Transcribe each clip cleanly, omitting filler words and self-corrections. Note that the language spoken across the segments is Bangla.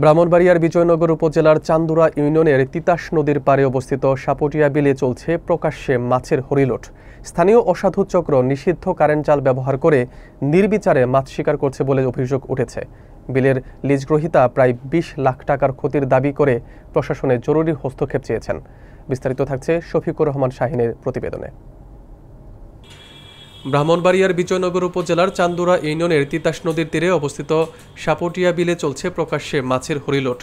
ব্রাহ্মণবাড়িয়ার বিজয়নগর উপজেলার চান্দুরা ইউনিয়নের তিতাস নদীর পাড়ে অবস্থিত সাপটিয়া বিলে চলছে প্রকাশ্যে মাছের হরিলুট। স্থানীয় অসাধু চক্র নিষিদ্ধ কারেন্ট জাল ব্যবহার করে নির্বিচারে মাছ শিকার করছে বলে অভিযোগ উঠেছে। বিলের লিজ গ্রহীতা প্রায় ২০ লাখ টাকার ক্ষতির দাবি করে প্রশাসনে জরুরি হস্তক্ষেপ চেয়েছেন। বিস্তারিত থাকছে শফিকুর রহমান শাহিনের প্রতিবেদনে। ব্রাহ্মণবাড়িয়ার বিজয়নগর উপজেলার চান্দুরা ইউনিয়নের তিতাস নদীর তীরে অবস্থিত সাপটিয়া বিলে চলছে প্রকাশ্যে মাছের হরিলুট।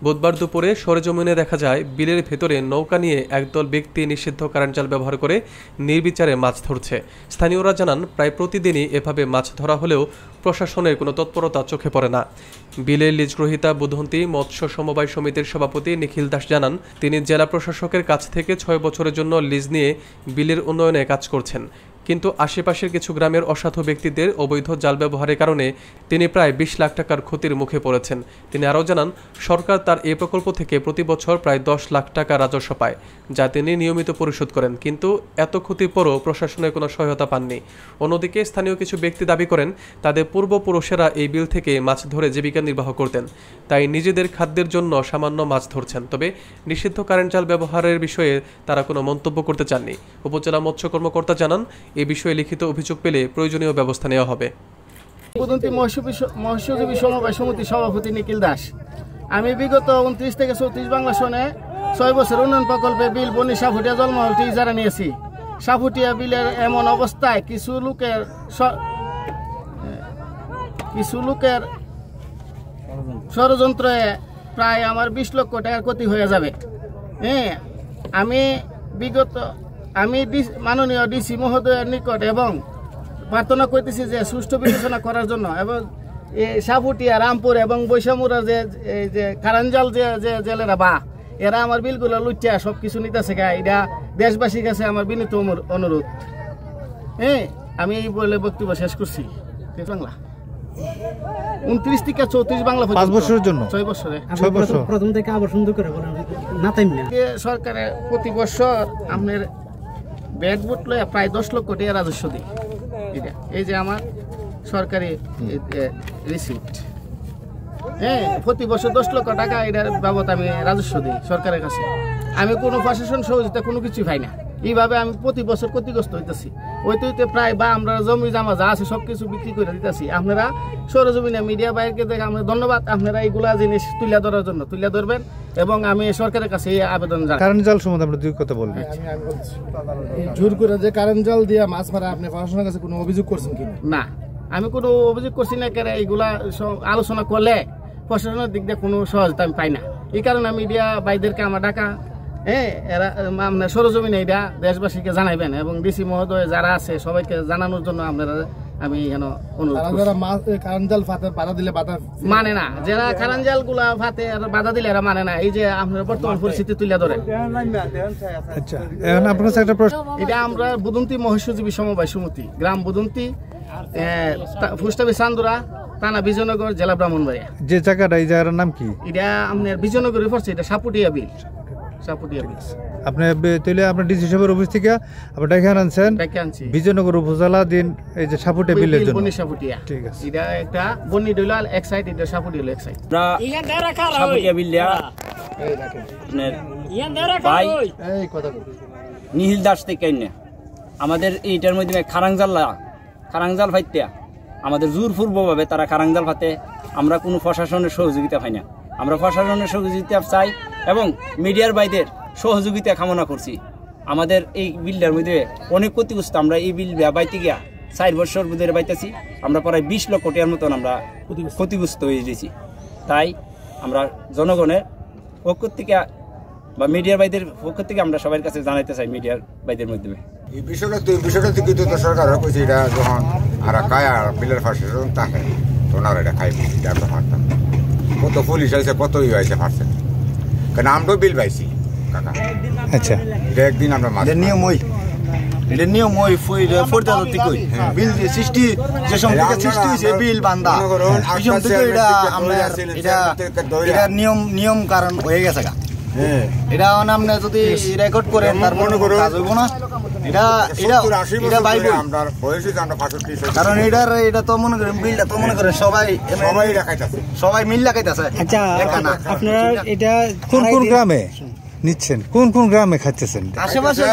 বুধবার দুপুরে সরেজমিনে দেখা যায় বিলের ভেতরে নৌকা নিয়ে একদল ব্যক্তি নিষিদ্ধ কারেন্ট জাল ব্যবহার করে নির্বিচারে মাছ ধরছে। স্থানীয়রা জানান, প্রায় প্রতিদিনই এভাবে মাছ ধরা হলেও প্রশাসনের কোনো তৎপরতা চোখে পড়ে না। বিলের লিজ গ্রহীতা বুধন্তী মৎস্য সমবায় সমিতির সভাপতি নিখিল দাস জানান, তিনি জেলা প্রশাসকের কাছ থেকে ৬ বছরের জন্য লিজ নিয়ে বিলের উন্নয়নে কাজ করছেন, কিন্তু আশেপাশের কিছু গ্রামের অসাধু ব্যক্তিদের অবৈধ জাল ব্যবহারের কারণে তিনি প্রায় ২০ লাখ টাকার ক্ষতির মুখে পড়েছেন। তিনি আরও জানান, সরকার তার এই প্রকল্প থেকে প্রতি বছর প্রায় ১০ লাখ টাকা রাজস্ব পায়, যা তিনি নিয়মিত পরিশোধ করেন, কিন্তু এত ক্ষতির পরও প্রশাসনের কোনো সহায়তা পাননি। অন্যদিকে স্থানীয় কিছু ব্যক্তি দাবি করেন, তাদের পূর্বপুরুষেরা এই বিল থেকে মাছ ধরে জীবিকা নির্বাহ করতেন, তাই নিজেদের খাদ্যের জন্য সামান্য মাছ ধরছেন। তবে নিষিদ্ধ কারেন্ট জাল ব্যবহারের বিষয়ে তারা কোনো মন্তব্য করতে চাননি। উপজেলা মৎস্য কর্মকর্তা জানান, এ বিষয়ে লিখিত অভিযোগ পেলে প্রয়োজনীয় ব্যবস্থা নেওয়া হবে। মৎস্যজীবী সমবায় সমিতির সভাপতি নিখিল দাস। আমি বিগত ২৯ থেকে ৩৪ বাংলা সনে ৬ বছর উন্নয়ন প্রকল্পে বিল বনি সাপুটিয়া জলমহলটি ইজারা নিয়েছি। সাপুটিয়া বিলের এমন অবস্থায় কিছু লোকের ষড়যন্ত্রে প্রায় আমার ২০ লক্ষ টাকার ক্ষতি হয়ে যাবে। আমি মাননীয় ডিসি মহোদয়ের নিকট এবং প্রার্থনা করতেছি যে সুষ্ঠু বিবেচনা করার জন্য, এবং সাপুটিয়া, রামপুর এবং বৈশামুরা যে কারাঞ্জাল যে জেলেরা এরা আমার বিলগুলো লুটিয়া সবকিছু নিতেছে। এটা দেশবাসীর কাছে আমার বিনীত অনুরোধ। আমি এই বলে বক্তব্য শেষ করছি। বাংলা ২৯ থেকে ৩৪ বাংলা ৫ বছরের জন্য ৬ বছরে প্রথম থেকে আবার সুন্দর করে সরকারের প্রতি বছর আপনার ব্যাট বুট লয়ে প্রায় ১০ লক্ষ টাকা রাজস্ব দিই। এই যে আমার সরকারি রিসিপ্ট, প্রতি বছর ১০ লক্ষ টাকা এটার বাবদ আমি রাজস্ব দিই সরকারের কাছে। আমি কোনো প্রশাসন সহযোগিতা কোনো কিছু পাই না। এইভাবে আমি প্রতি বছর ক্ষতিগ্রস্ত হইতেছি। হইতে প্রায় আমরা জমি জামা যা আছে সবকিছু বিক্রি করে দিতেছি। আপনারা সরজমিনে মিডিয়া বাইরকে দেখে আমরা ধন্যবাদ। আপনারা এইগুলা জিনিস তুলে ধরার জন্য তুলে ধরবেন, এবং আমি সরকারের কাছে এই আবেদন জানাই। কারেন্ট জাল সম্বন্ধে আমরা দুই কথা বলবো। জোর করে যে কারেন্ট জাল দিয়ে মাছ মারা, আপনি প্রশাসনের কাছে কোনো অভিযোগ করছেন কিনা? না, আমি কোনো অভিযোগ করছি না। কেন এইগুলা আলোচনা করলে প্রশাসনের দিক দিয়ে কোনো সহজতা আমি পাই না। এই কারণে মিডিয়া ভাইদেরকে আমার ডাকা, এরা আপনার সরজমিনে এটা দেশবাসীকে জানাইবেন, এবং ডিসি মহোদয় যারা আছে সবাইকে জানানোর জন্য আপনারা আমি অনুরোধ। মানে না, যারা কারেন্ট গুলা ফাতে বাধা দিলে এরা মানে না। এই যে আপনার বর্তমান পরিস্থিতি তুলে ধরে, এটা আমরা বুদন্তী মৎস্যজীবী সমবায় সমিতি, গ্রাম বুদন্তী, পোস্ট অফিস চান্দুরা, থানা বিজয়নগর, জেলা ব্রাহ্মণবাড়িয়া। যে জায়গাটা, এই জায়গার নাম কি? এটা আপনার বিজয়নগরে পড়ছে, এটা সাপুটিয়া বিল। আপনি তাহলে আপনার ডিসি সাহেবের অফিস থেকে আপনি ডেকে আনছেন বিজয়নগর উপজেলা দিন এই যে সাপুটিয়া বিলের জন্য। ঠিক আছে, এটা একটা বনি ডলাল এক সাইড, এটা সাপুটিয়া হলো এক সাইড। সাপুটিয়া বিল দেয়া ভাই নিখিল দাস থেকে আমাদের এইটার মধ্যে খারাংজাল ফাইতে আমাদের জোরপূর্বভাবে তারা খারাংজাল ফাতে। আমরা কোনো প্রশাসনের সহযোগিতা পাই না। আমরা প্রশাসনের সহযোগিতা চাই এবং মিডিয়ার বাইদের সহযোগিতা কামনা করছি। আমাদের এই বিলটার মধ্যে অনেক ক্ষতিগ্রস্ত। আমরা এই বিল বাইতে গিয়া ৪ বছর ধরে বাইতেছি। আমরা প্রায় ২০ লক্ষ টাকার মতন আমরা ক্ষতিগ্রস্ত হয়ে গেছি। তাই আমরা জনগণের পক্ষ থেকে বা মিডিয়ার বাইদের পক্ষ থেকে আমরা সবার কাছে জানাইতে চাই, মিডিয়ার বাইদের মাধ্যমে। এই বিষয়টা থেকে তো সরকার কইছে, এটা যখন আর খায় আর বিলের ফাঁসে থাকে তখন আর এটা খাইব। এটা আমরা পারতাম, কত পুলিশ আছে, কত হয়েছে পারছে, কারণ আমরাও বিল পাইছি কাকা। আচ্ছা, এটা একদিন আমরা নিয়ম ওই বিল সৃষ্টি, যে সম্পর্কে সৃষ্টি হয়েছে বিল বান্ধা নিয়ম কারণ হয়ে গেছে। এটা আমরা যদি রেকর্ড করেন তার মনে করো না। এটা 70-80 এটা বছর বাইবেল ধরে আমরা বয়সে আমরা 65 কারণ এটা তো মনে করেন বিলটা তো মনে করেন সবাই দেখাইতেছে সবাই মিল লাগাইতেছে আচ্ছা আপনারা এটা কোন কোন গ্রামে নিচ্ছেন, কোন কোন গ্রামে খাচ্ছেন? আশেপাশে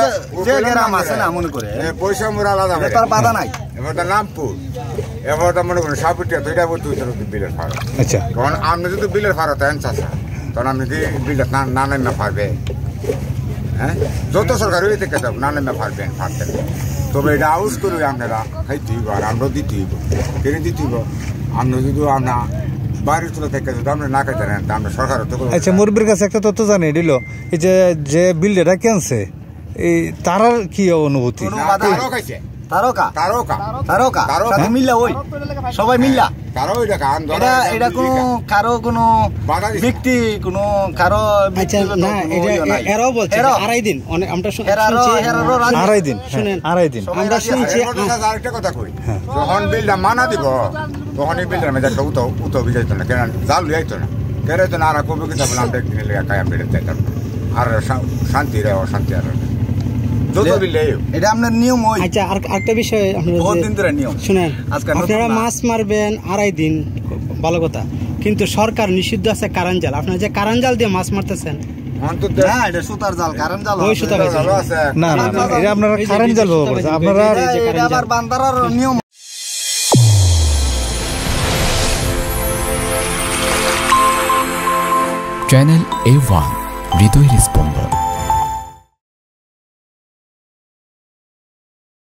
যে গ্রাম আছে না মনে করে পয়সা মোরা আলাদা তার বাধা নাই। এবার নামপুর এবার মনে করেন সাপুটিয়া দুইটা বিলের ফাড়া। আচ্ছা, তখন আপনি যদি বিলের ফাড়া দেন চাষা তখন আপনি কি বিলটা না নামে পারবে? হ্যাঁ, যত সরকার হয়ে থেকে না নামে পারবেন ফাড়তেন, তবে এটা আউস করে আপনারা খাইতে হইব আর আমরা দিতে হইব। কেন দিতে হইব? আমরা যদি আমরা বাড়ির তুলে থেকে যদি আমরা না খাইতে নেন আমরা সরকার। আচ্ছা, মুরব্বীর কাছে একটা তথ্য জানিয়ে দিল, এই যে বিলটা কেনছে এই তার কি অনুভূতি? খাইছে তারকা মিল্লা ওই সবাই মিল্লা এটা কোনো কারো কোনো ব্যক্তি কোনো কারো এরাও বলছে আড়াই দিন আমরা শুনছি। আরেকটা কথা কই, যখন বিলটা মানা দিব তখন এই বিলটার মধ্যে একটা উতো বিজাইতো না, কেন জাল লইতো না, কেরাইতো না। আর কবি কিতা বলে আমরা একদিন লেগে কায়াম বেড়ে যাইতাম না, আর শান্তি রে অশান্তি আর এটা আপনার নিয়ম। আচ্ছা, আরেকটা বিষয় শুনেন, আপনারা মাছ মারবেন আড়াই দিন, ভালো কথা, কিন্তু সরকার নিষিদ্ধ আছে কারেন্ট জাল। আপনারা যে কারেন্ট জাল দিয়ে মাছ মারতেছেন, সুতার জাল, কারেন্ট জাল, ওই সুতার না, এটা আপনারা কারেন্ট জাল আপনারা আবার বান্দারার নিয়ম। চ্যানেল A1 হৃদয়ের স্পন্দন।